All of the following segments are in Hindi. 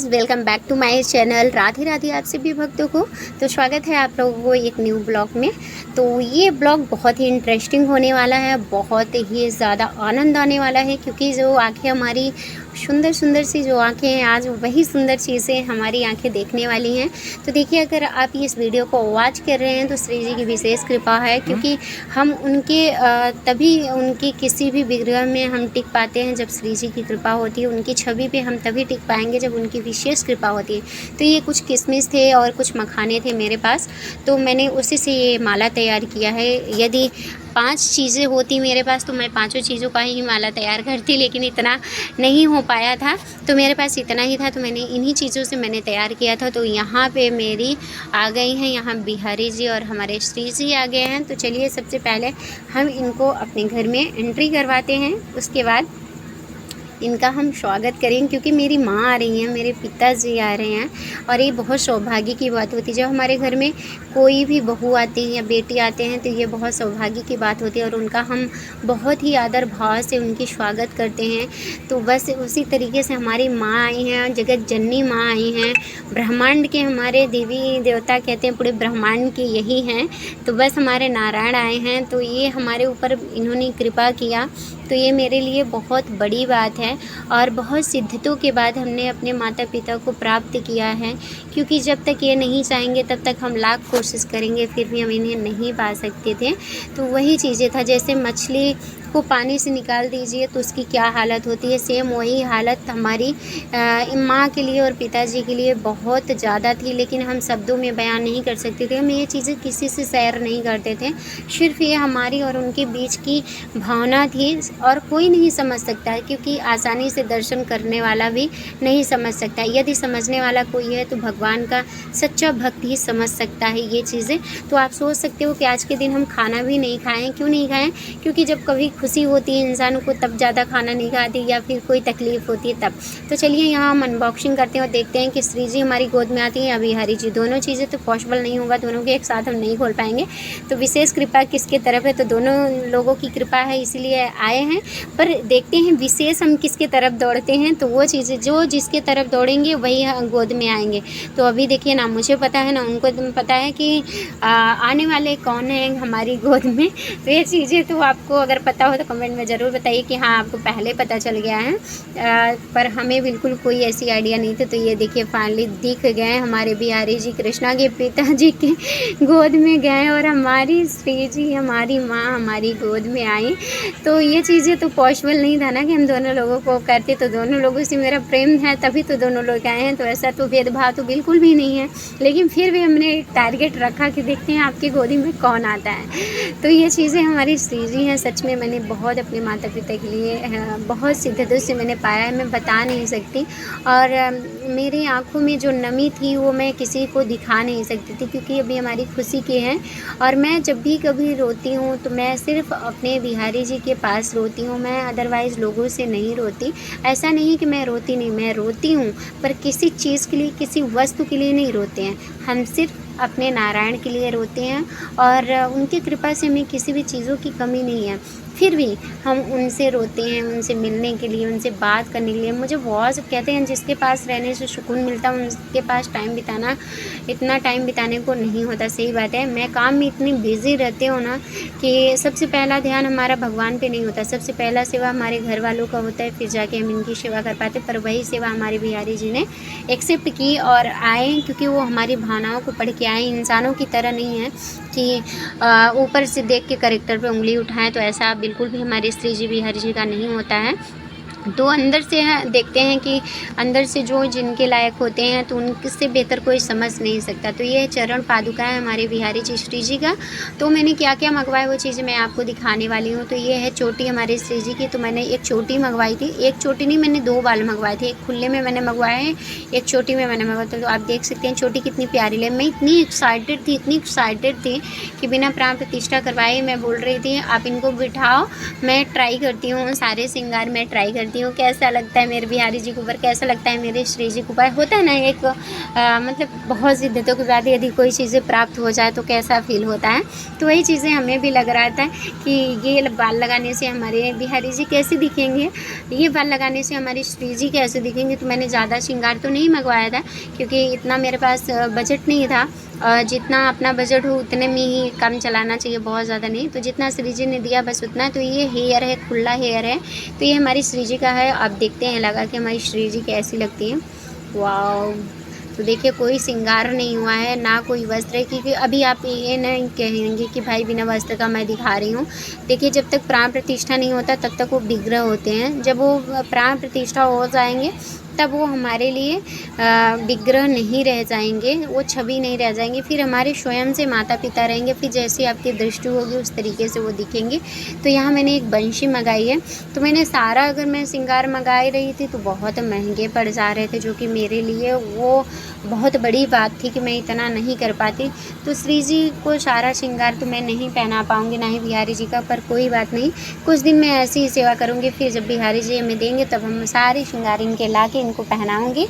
Welcome back to my channel. Radhe Radhe आप सभी भक्तों को। तो स्वागत है आप लोगों को एक न्यू ब्लॉग में। तो ये ब्लॉग बहुत ही इंटरेस्टिंग होने वाला है, बहुत ही ज़्यादा आनंद आने वाला है, क्योंकि जो आंखें हमारी सुंदर सुंदर सी जो आंखें हैं, आज वही सुंदर चीज़ें हमारी आंखें देखने वाली हैं। तो देखिए, अगर आप इस वीडियो को वॉच कर रहे हैं तो श्री जी की विशेष कृपा है, क्योंकि हम उनके तभी उनकी किसी भी विग्रह में हम टिक पाते हैं जब श्री जी की कृपा होती है। उनकी छवि पे हम तभी टिक पाएंगे जब उनकी विशेष कृपा होती है। तो ये कुछ किशमिश थे और कुछ मखाने थे मेरे पास, तो मैंने उसी से ये माला तैयार किया है। यदि 5 चीज़ें होती मेरे पास तो मैं पाँचों चीज़ों का ही माला तैयार करती, लेकिन इतना नहीं हो पाया था, तो मेरे पास इतना ही था, तो मैंने इन्हीं चीज़ों से मैंने तैयार किया था। तो यहाँ पे मेरी आ गई हैं, यहाँ बिहारी जी और हमारे श्री जी आ गए हैं। तो चलिए, सबसे पहले हम इनको अपने घर में एंट्री करवाते हैं, उसके बाद इनका हम स्वागत करेंगे, क्योंकि मेरी माँ आ रही हैं, मेरे पिताजी आ रहे हैं। और ये बहुत सौभाग्य की बात होती है जब हमारे घर में कोई भी बहू आती है या बेटी आते हैं, तो ये बहुत सौभाग्य की बात होती है और उनका हम बहुत ही आदर भाव से उनकी स्वागत करते हैं। तो बस उसी तरीके से हमारी माँ आई हैं, जगत जननी माँ आई हैं, ब्रह्मांड के हमारे देवी देवता कहते हैं, पूरे ब्रह्मांड के यही हैं। तो बस हमारे नारायण आए हैं, तो ये हमारे ऊपर इन्होंने कृपा किया, तो ये मेरे लिए बहुत बड़ी बात है। और बहुत सिद्धतों के बाद हमने अपने माता पिता को प्राप्त किया है, क्योंकि जब तक ये नहीं चाहेंगे तब तक हम लाख कोशिश करेंगे, फिर भी हम इन्हें नहीं पा सकते थे। तो वही चीज़ें था, जैसे मछली को पानी से निकाल दीजिए तो उसकी क्या हालत होती है, सेम वही हालत हमारी माँ के लिए और पिताजी के लिए बहुत ज़्यादा थी, लेकिन हम शब्दों में बयान नहीं कर सकते थे। हम ये चीज़ें किसी से शेयर नहीं करते थे, सिर्फ ये हमारी और उनके बीच की भावना थी, और कोई नहीं समझ सकता है, क्योंकि आसानी से दर्शन करने वाला भी नहीं समझ सकता। यदि समझने वाला कोई है तो भगवान का सच्चा भक्त ही समझ सकता है ये चीज़ें। तो आप सोच सकते हो कि आज के दिन हम खाना भी नहीं खाएं। क्यों नहीं खाएं? क्योंकि जब कभी खुशी होती है इंसानों को तब ज़्यादा खाना नहीं खाती, या फिर कोई तकलीफ़ होती है तब। तो चलिए, यहाँ हम अनबॉक्सिंग करते हैं और देखते हैं कि श्री जी हमारी गोद में आती हैं या बिहारी जी। दोनों चीज़ें तो पॉसिबल नहीं होगा, दोनों के एक साथ हम नहीं खोल पाएंगे। तो विशेष कृपा किसके तरफ है? तो दोनों लोगों की कृपा है, इसीलिए आए हैं। पर देखते हैं विशेष हम किसके तरफ दौड़ते हैं। तो वो चीज़ें जो जिसके तरफ दौड़ेंगे वही गोद में आएंगे। तो अभी देखिए, ना मुझे पता है ना उनको पता है कि आने वाले कौन है हमारी गोद में। तो ये चीज़ें तो आपको अगर पता हो तो कमेंट में ज़रूर बताइए कि हाँ, आपको पहले पता चल गया है। पर हमें बिल्कुल कोई ऐसी आइडिया नहीं थी। तो ये देखिए, फाइनली दिख गए हमारे बिहारी जी, कृष्णा के पिताजी के गोद में गए, और हमारी श्री जी हमारी माँ हमारी गोद में आई। तो ये चीज़ें तो पॉसिबल नहीं था ना कि हम दोनों लोगों को करते। तो दोनों लोगों से मेरा प्रेम है, तभी तो दोनों लोग आए हैं। तो ऐसा तो भेदभाव तो बिल्कुल भी नहीं है, लेकिन फिर भी हमने एक टारगेट रखा कि देखते हैं आपकी गोदी में कौन आता है। तो ये चीज़ें हमारी श्री जी हैं। सच में मैंने बहुत अपने माता पिता के लिए बहुत सिद्धतों से मैंने पाया है, मैं बता नहीं सकती। और मेरी आँखों में जो नमी थी वो मैं किसी को दिखा नहीं सकती थी, क्योंकि अभी हमारी खुशी की है। और मैं जब भी कभी रोती हूँ तो मैं सिर्फ अपने बिहारी जी के पास रोती हूँ, मैं अदरवाइज़ लोगों से नहीं रोती। ऐसा नहीं कि मैं रोती नहीं, मैं रोती हूँ, पर किसी चीज़ के लिए, किसी वस्तु के लिए नहीं रोते हैं। हम सिर्फ अपने नारायण के लिए रोते हैं, और उनकी कृपा से हमें किसी भी चीज़ों की कमी नहीं है। फिर भी हम उनसे रोते हैं, उनसे मिलने के लिए, उनसे बात करने के लिए। मुझे बहुत सब कहते हैं जिसके पास रहने से सुकून मिलता है उनके पास टाइम बिताना इतना टाइम बिताने को नहीं होता। सही बात है, मैं काम में इतनी बिज़ी रहती हूँ ना कि सबसे पहला ध्यान हमारा भगवान पे नहीं होता, सबसे पहला सेवा हमारे घर वालों का होता है, फिर जाके हम इनकी सेवा कर पाते। पर वही सेवा हमारे बिहारी जी ने एक्सेप्ट की और आए, क्योंकि वो हमारी भावनाओं को पढ़ के आए। इंसानों की तरह नहीं है कि ऊपर से देख के कैरेक्टर पे उंगली उठाएं। तो ऐसा बिल्कुल भी हमारे श्री जी बिहारी जी का नहीं होता है। तो अंदर से देखते हैं कि अंदर से जो जिनके लायक होते हैं तो उनसे बेहतर कोई समझ नहीं सकता। तो ये चरण पादुका है हमारे बिहारी जी श्री जी का। तो मैंने क्या क्या मंगवाया वो चीज़ें मैं आपको दिखाने वाली हूँ। तो ये है चोटी हमारे श्री जी की। तो मैंने एक चोटी मंगवाई थी, एक चोटी नहीं, मैंने 2 बाल मंगवाए थे। एक खुले में मैंने मंगवाए हैं, एक चोटी में मैंने मंगवाया था। तो आप देख सकते हैं चोटी कितनी प्यारी लगी। मैं इतनी एक्साइटेड थी कि बिना प्राण प्रतिष्ठा करवाए मैं बोल रही थी आप इनको बिठाओ, मैं ट्राई करती हूँ, सारे श्रृंगार मैं ट्राई करती करती हूँ कैसा लगता है मेरे बिहारी जी के ऊपर, कैसा लगता है मेरे श्री जी के ऊपर। होता है ना एक मतलब बहुत ज़िद्दतों के बाद यदि कोई चीज़ें प्राप्त हो जाए तो कैसा फ़ील होता है, तो वही चीज़ें हमें भी लग रहा था कि ये बाल लगाने से हमारे बिहारी जी कैसे दिखेंगे, ये बाल लगाने से हमारे श्री जी कैसे दिखेंगे। तो मैंने ज़्यादा श्रृंगार तो नहीं मंगवाया था क्योंकि इतना मेरे पास बजट नहीं था। जितना अपना बजट हो उतने में ही काम चलाना चाहिए, बहुत ज़्यादा नहीं। तो जितना श्री जी ने दिया बस उतना। तो ये हेयर है, खुला हेयर है, तो ये हमारी श्री जी का है। आप देखते हैं लगा कि हमारी श्री जी कैसी लगती है। वाओ! तो देखिए कोई श्रृंगार नहीं हुआ है, ना कोई वस्त्र है, क्योंकि अभी आप ये नहीं कहेंगे कि भाई बिना वस्त्र का मैं दिखा रही हूँ। देखिए जब तक प्राण प्रतिष्ठा नहीं होता तब तक वो विग्रह होते हैं। जब वो प्राण प्रतिष्ठा हो जाएंगे तब वो हमारे लिए विग्रह नहीं रह जाएंगे, वो छवि नहीं रह जाएंगे। फिर हमारे स्वयं से माता पिता रहेंगे, फिर जैसी आपकी दृष्टि होगी उस तरीके से वो दिखेंगे। तो यहाँ मैंने एक बंशी मंगाई है। तो मैंने सारा अगर मैं श्रृंगार मंगाई रही थी तो बहुत महंगे पड़ जा रहे थे, जो कि मेरे लिए वो बहुत बड़ी बात थी कि मैं इतना नहीं कर पाती। तो श्री जी को सारा श्रृंगार तो मैं नहीं पहना पाऊँगी, ना ही बिहारी जी का, पर कोई बात नहीं, कुछ दिन मैं ऐसी ही सेवा करूँगी। फिर जब बिहारी जी हमें देंगे तब हम सारे श्रृंगार इनके ला के इनको पहनाऊँगी।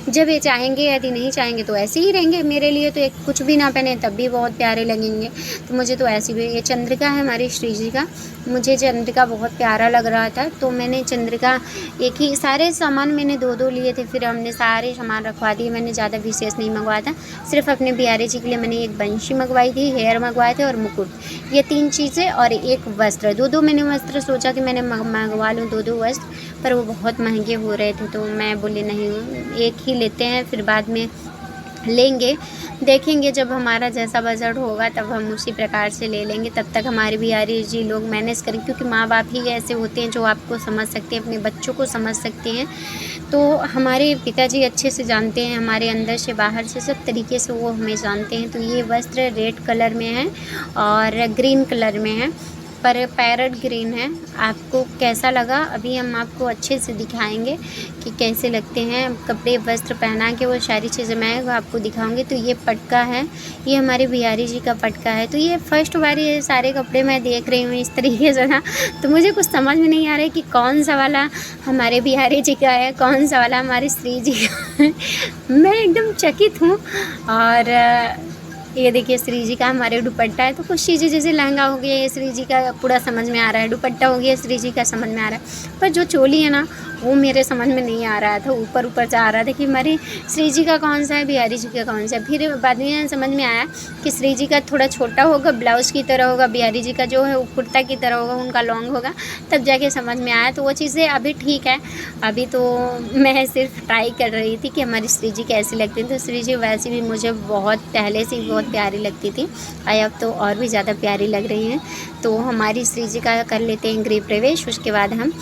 जब ये चाहेंगे, यदि नहीं चाहेंगे तो ऐसे ही रहेंगे। मेरे लिए तो एक कुछ भी ना पहने तब भी बहुत प्यारे लगेंगे। तो मुझे तो ऐसी भी, ये चंद्रिका है हमारी श्री जी का, मुझे चंद्रिका बहुत प्यारा लग रहा था तो मैंने चंद्रिका एक ही, सारे सामान मैंने दो दो लिए थे, फिर हमने सारे सामान रखवा दिए। मैंने ज़्यादा विशेष नहीं मंगवाया था, सिर्फ अपने बिहारी जी के लिए मैंने एक बंशी मंगवाई थी, हेयर मंगवाए थे और मुकुट, ये 3 चीज़ें और एक वस्त्र। दो मैंने वस्त्र सोचा कि मैंने मंगवा लूँ दो वस्त्र, पर वो बहुत महंगे हो रहे थे तो मैं बोली नहीं, एक ही लेते हैं, फिर बाद में लेंगे, देखेंगे जब हमारा जैसा बजट होगा तब हम उसी प्रकार से ले लेंगे। तब तक हमारे बिहारी जी लोग मैनेज करें, क्योंकि माँ बाप ही ऐसे होते हैं जो आपको समझ सकते हैं, अपने बच्चों को समझ सकते हैं। तो हमारे पिताजी अच्छे से जानते हैं, हमारे अंदर से बाहर से सब तरीके से वो हमें जानते हैं। तो ये वस्त्र रेड कलर में है और ग्रीन कलर में है, पर पैरेट ग्रीन है। आपको कैसा लगा अभी हम आपको अच्छे से दिखाएंगे कि कैसे लगते हैं कपड़े, वस्त्र पहना के वो सारी चीज़ें मैं आपको दिखाऊंगी। तो ये पटका है, ये हमारे बिहारी जी का पटका है। तो ये फर्स्ट बार ये सारे कपड़े मैं देख रही हूँ इस तरीके से ना, तो मुझे कुछ समझ में नहीं आ रहा है कि कौन सा वाला हमारे बिहारी जी का है, कौन सा वाला हमारे श्री जी का है। मैं एकदम चकित हूँ। और ये देखिए श्री जी का हमारे दुपट्टा है। तो कुछ चीज़ें जैसे लहंगा हो गया, ये श्री जी का पूरा समझ में आ रहा है, दुपट्टा हो गया श्री जी का समझ में आ रहा है, पर जो चोली है ना वो मेरे समझ में नहीं आ रहा था, ऊपर ऊपर से आ रहा था कि हमारी श्री जी का कौन सा है, बिहारी जी का कौन सा है। फिर बाद में समझ में आया कि श्री जी का थोड़ा छोटा होगा, ब्लाउज़ की तरह होगा, बिहारी जी का जो है वो कुर्ता की तरह होगा, उनका लॉन्ग होगा, तब जाके समझ में आया। तो वो चीज़ें अभी ठीक है, अभी तो मैं सिर्फ ट्राई कर रही थी कि हमारी श्री जी कैसी लगती थी। तो श्री जी वैसे भी मुझे बहुत पहले से ही बहुत प्यारी लगती थी, अब तो और भी ज़्यादा प्यारी लग रही हैं। तो हमारी श्री जी का कर लेते हैं गृह प्रवेश, उसके बाद हम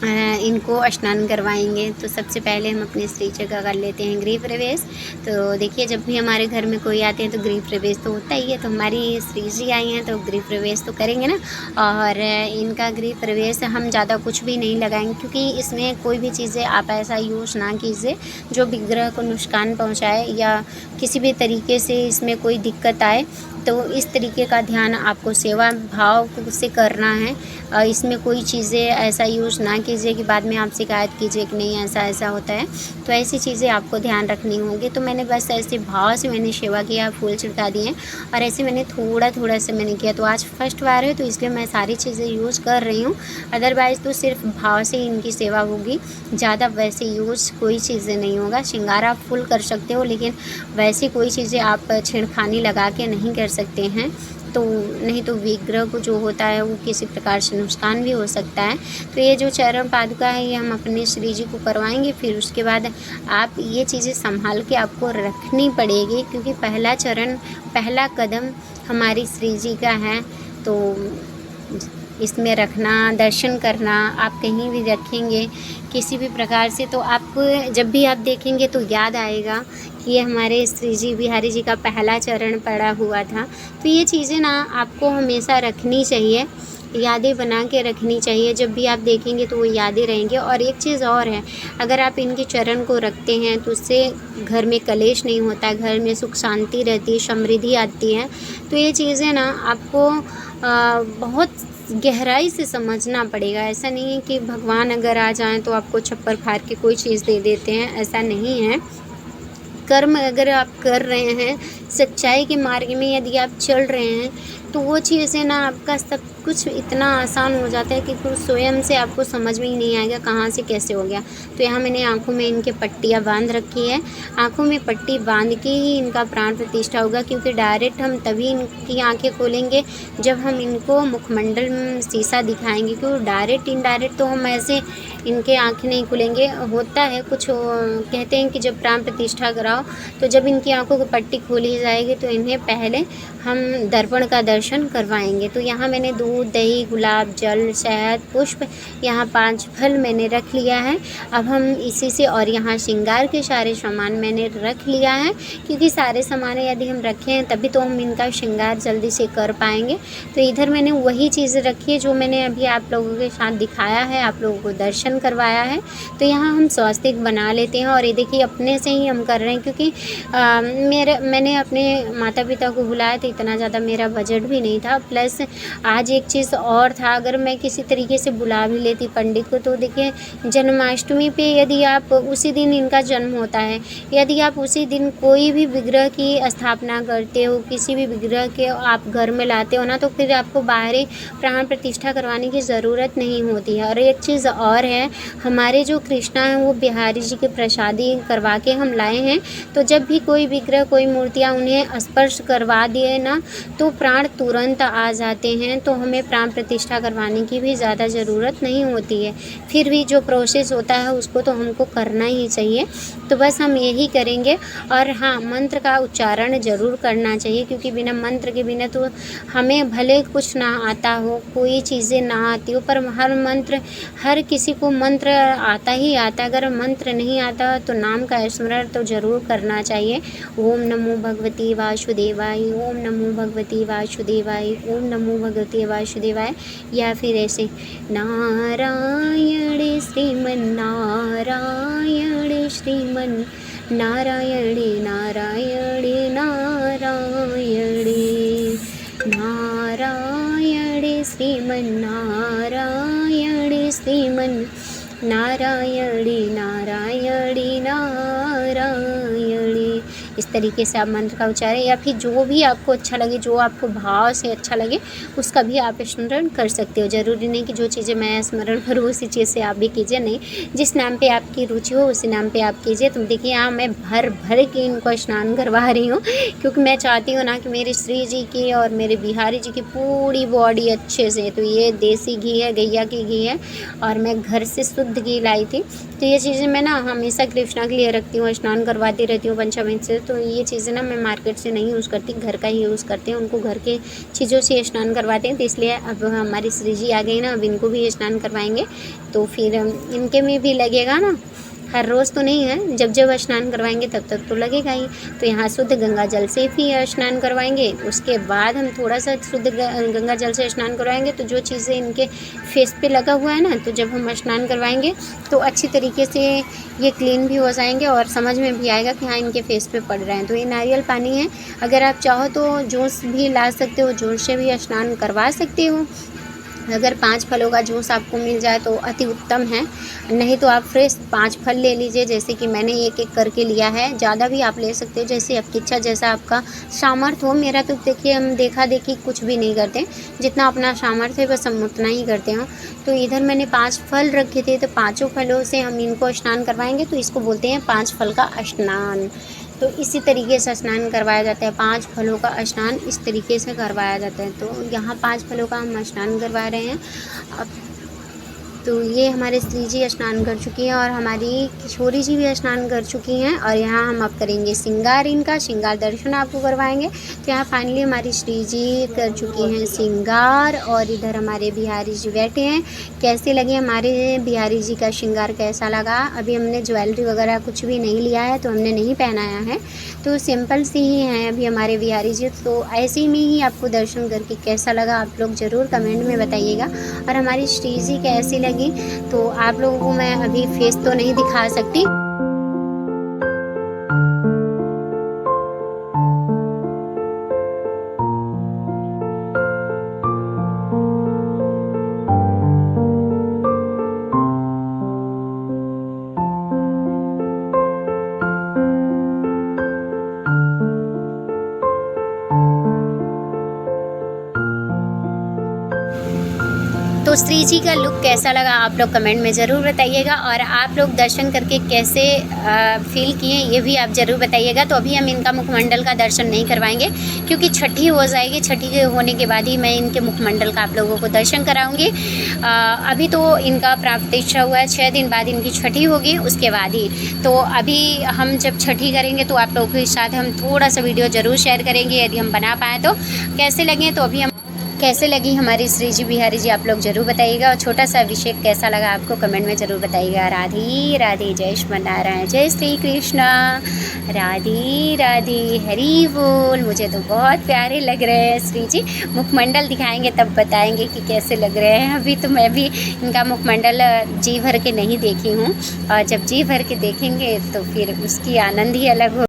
इनको स्नान करवाएंगे। तो सबसे पहले हम अपने श्री जी का कर लेते हैं गृह प्रवेश। तो देखिए जब भी हमारे घर में कोई आते हैं तो गृह प्रवेश तो होता ही है, तो हमारी श्री जी आई हैं तो गृह प्रवेश तो करेंगे ना। और इनका गृह प्रवेश हम ज़्यादा कुछ भी नहीं लगाएंगे, क्योंकि इसमें कोई भी चीज़ें आप ऐसा यूज़ ना कीजिए जो विग्रह को नुकसान पहुँचाए या किसी भी तरीके से इसमें कोई दिक्कत आए। तो इस तरीके का ध्यान आपको सेवा भाव से करना है। इसमें कोई चीज़ें ऐसा यूज़ ना कीजिए कि बाद में आप शिकायत कीजिए कि नहीं ऐसा ऐसा होता है। तो ऐसी चीज़ें आपको ध्यान रखनी होंगी। तो मैंने बस ऐसे भाव से मैंने सेवा किया, फूल छिड़का दिए और ऐसे मैंने थोड़ा थोड़ा से मैंने किया। तो आज फर्स्ट बार है तो इसलिए मैं सारी चीज़ें यूज़ कर रही हूँ, अदरवाइज़ तो सिर्फ भाव से ही इनकी सेवा होगी, ज़्यादा वैसे यूज़ कोई चीज़ें नहीं होगा। श्रृंगार आप फुल कर सकते हो, लेकिन वैसी कोई चीज़ें आप छेड़खानी लगा के नहीं कर सकते हैं, तो नहीं तो विग्रह को जो होता है वो किसी प्रकार से नुकसान भी हो सकता है। तो ये जो चरण पादुका है ये हम अपने श्री जी को करवाएंगे। फिर उसके बाद आप ये चीज़ें संभाल के आपको रखनी पड़ेगी, क्योंकि पहला चरण, पहला कदम हमारी श्री जी का है। तो इसमें रखना, दर्शन करना, आप कहीं भी रखेंगे किसी भी प्रकार से, तो आप जब भी आप देखेंगे तो याद आएगा कि ये हमारे श्री जी बिहारी जी का पहला चरण पड़ा हुआ था। तो ये चीज़ें ना आपको हमेशा रखनी चाहिए, यादें बना के रखनी चाहिए। जब भी आप देखेंगे तो वो यादें रहेंगी। और एक चीज़ और है, अगर आप इनके चरण को रखते हैं तो उससे घर में कलेश नहीं होता है, घर में सुख शांति रहती है, समृद्धि आती है। तो ये चीज़ें ना आपको बहुत गहराई से समझना पड़ेगा। ऐसा नहीं है कि भगवान अगर आ जाएँ तो आपको छप्पर फाड़ के कोई चीज़ दे देते हैं, ऐसा नहीं है। कर्म अगर आप कर रहे हैं, सच्चाई के मार्ग में यदि आप चल रहे हैं, तो वो चीज़ें ना आपका सब कुछ इतना आसान हो जाता है कि खुद स्वयं से आपको समझ में ही नहीं आएगा कहाँ से कैसे हो गया। तो यहाँ मैंने आँखों में इनके पट्टियाँ बाँध रखी है। आँखों में पट्टी बाँध के ही इनका प्राण प्रतिष्ठा होगा, क्योंकि डायरेक्ट हम तभी इनकी आँखें खोलेंगे जब हम इनको मुखमंडल में शीशा दिखाएँगे, क्योंकि डायरेक्ट इनडायरेक्ट तो हम ऐसे इनके आँखें नहीं खुलेंगे। होता है कुछ कहते हैं कि जब प्राण प्रतिष्ठा कराओ तो जब इनकी आँखों की पट्टी खोली जाएगी तो इन्हें पहले हम दर्पण का दर्शन करवाएंगे। तो यहाँ मैंने दूध, दही, गुलाब जल, शहद, पुष्प, यहाँ 5 फल मैंने रख लिया है। अब हम इसी से, और यहाँ श्रृंगार के सारे सामान मैंने रख लिया है, क्योंकि सारे सामान यदि हम रखे हैं तभी तो हम इनका श्रृंगार जल्दी से कर पाएंगे। तो इधर मैंने वही चीज़ें रखी है जो मैंने अभी आप लोगों के साथ दिखाया है, आप लोगों को दर्शन करवाया है। तो यहाँ हम स्वास्तिक बना लेते हैं, और ये देखिए अपने से ही हम कर रहे हैं, क्योंकि मैंने अपने माता पिता को बुलाया तो इतना ज़्यादा मेरा बजट भी नहीं था। प्लस आज एक चीज़ और था, अगर मैं किसी तरीके से बुला भी लेती पंडित को, तो देखिए जन्माष्टमी पे यदि आप उसी दिन इनका जन्म होता है, यदि आप उसी दिन कोई भी विग्रह की स्थापना करते हो, किसी भी विग्रह के आप घर में लाते हो ना, तो फिर आपको बाहरी प्राण प्रतिष्ठा करवाने की ज़रूरत नहीं होती है। और एक चीज़ और है, हमारे जो कृष्णा हैं वो बिहारी जी के प्रसादी करवा के हम लाए हैं। तो जब भी कोई विग्रह, कोई मूर्तियाँ उन्हें स्पर्श करवा दिए ना, तो प्राण तुरंत आ जाते हैं। तो हमें प्राण प्रतिष्ठा करवाने की भी ज़्यादा ज़रूरत नहीं होती है। फिर भी जो प्रोसेस होता है उसको तो हमको करना ही चाहिए। तो बस हम यही करेंगे। और हाँ, मंत्र का उच्चारण ज़रूर करना चाहिए, क्योंकि बिना मंत्र के बिना तो हमें भले कुछ ना आता हो, कोई चीज़ें ना आती हो, पर हर किसी को मंत्र आता ही आता है। अगर मंत्र नहीं आता तो नाम का स्मरण तो ज़रूर करना चाहिए। ओम नमो भगवती वासुदेवाय, ओम नमो भगवती वासुदेवाय, ओम नमो भगवते वासुदेवाय, या फिर ऐसे नारायण श्रीमन नारायण श्रीमन नारायण नारायण नारायण नारायण श्रीमन नारायण श्रीमन नारायण नारायण नारायण। इस तरीके से आप मंत्र का उच्चारण, या फिर जो भी आपको अच्छा लगे, जो आपको भाव से अच्छा लगे, उसका भी आप स्मरण कर सकते हो। ज़रूरी नहीं कि जो चीज़ें मैं स्मरण करूँ उसी चीज़ से आप भी कीजिए, नहीं, जिस नाम पे आपकी रुचि हो उसी नाम पे आप कीजिए। तो देखिए यहाँ मैं भर भर के इनको स्नान करवा रही हूँ, क्योंकि मैं चाहती हूँ ना कि मेरी श्री जी की और मेरे बिहारी जी की पूरी बॉडी अच्छे से। तो ये देसी घी है, गैया की घी है, और मैं घर से शुद्ध घी लाई थी। तो ये चीज़ें मैं ना हमेशा कृष्णा के लिए रखती हूँ, स्नान करवाती रहती हूँ पंचामृत से। तो ये चीज़ें ना मैं मार्केट से नहीं यूज़ करती, घर का ही यूज़ करते हैं, उनको घर के चीज़ों से स्नान करवाते हैं। तो इसलिए अब हमारी श्री जी आ गई ना, अब इनको भी स्नान करवाएंगे, तो फिर इनके में भी लगेगा ना। हर रोज़ तो नहीं है, जब जब स्नान करवाएंगे तब तक तो लगेगा ही। तो यहाँ शुद्ध गंगा जल से भी स्नान करवाएंगे, उसके बाद हम थोड़ा सा शुद्ध गंगा जल से स्नान करवाएंगे। तो जो चीज़ें इनके फेस पे लगा हुआ है ना, तो जब हम स्नान करवाएंगे तो अच्छी तरीके से ये क्लीन भी हो जाएंगे, और समझ में भी आएगा कि हाँ इनके फेस पे पड़ रहे हैं। तो ये नारियल पानी है, अगर आप चाहो तो जूस भी ला सकते हो, जूस से भी स्नान करवा सकते हो। अगर 5 फलों का जूस आपको मिल जाए तो अति उत्तम है, नहीं तो आप फ्रेश 5 फल ले लीजिए, जैसे कि मैंने एक एक करके लिया है। ज़्यादा भी आप ले सकते हो, जैसे आपकी इच्छा, जैसा आपका सामर्थ्य हो। मेरा तो देखिए हम देखा देखी कुछ भी नहीं करते, जितना अपना सामर्थ्य है बस हम उतना ही करते हैं। तो इधर मैंने 5 फल रखे थे, तो 5 फलों से हम इनको स्नान करवाएंगे। तो इसको बोलते हैं 5 फल का स्नान। तो इसी तरीके से स्नान करवाया जाता है, 5 फलों का स्नान इस तरीके से करवाया जाता है। तो यहाँ 5 फलों का हम स्नान करवा रहे हैं। अब तो ये हमारे श्री जी स्नान कर चुकी हैं, और हमारी किशोरी जी भी स्नान कर चुकी हैं। और यहाँ हम अब करेंगे श्रृंगार, इनका श्रृंगार दर्शन आपको करवाएंगे। तो यहाँ फाइनली हमारी श्री जी कर चुकी हैं श्रृंगार, और इधर हमारे बिहारी जी बैठे हैं। कैसे लगे हमारे बिहारी जी का श्रृंगार, कैसा लगा? अभी हमने ज्वेलरी वगैरह कुछ भी नहीं लिया है, तो हमने नहीं पहनाया है, तो सिंपल सी ही हैं अभी हमारे बिहारी जी। तो ऐसे में ही आपको दर्शन करके कैसा लगा आप लोग ज़रूर कमेंट में बताइएगा। और हमारी श्री जी कैसी लगी, तो आप लोगों को मैं अभी फेस तो नहीं दिखा सकती। तो श्री जी का लुक कैसा लगा आप लोग कमेंट में ज़रूर बताइएगा, और आप लोग दर्शन करके कैसे फील किए ये भी आप ज़रूर बताइएगा। तो अभी हम इनका मुखमंडल का दर्शन नहीं करवाएंगे क्योंकि छठी हो जाएगी, छठी के होने के बाद ही मैं इनके मुखमंडल का आप लोगों को दर्शन कराऊंगी। अभी तो इनका प्राण प्रतिष्ठा हुआ है, 6 दिन बाद इनकी छठी होगी, उसके बाद ही। तो अभी हम जब छठी करेंगे तो आप लोगों के साथ हम थोड़ा सा वीडियो ज़रूर शेयर करेंगे यदि हम बना पाएँ तो। कैसे लगे तो अभी हम कैसे लगी हमारी श्री जी बिहारी जी आप लोग ज़रूर बताइएगा, और छोटा सा अभिषेक कैसा लगा आपको कमेंट में ज़रूर बताइएगा। राधे राधे, जय श्री नारायण, जय श्री कृष्णा, राधे राधे, हरि बोल। मुझे तो बहुत प्यारे लग रहे हैं श्री जी। मुखमंडल दिखाएंगे तब बताएंगे कि कैसे लग रहे हैं। अभी तो मैं भी इनका मुखमंडल जी भर के नहीं देखी हूँ, और जब जी भर के देखेंगे तो फिर उसकी आनंद ही अलग हो।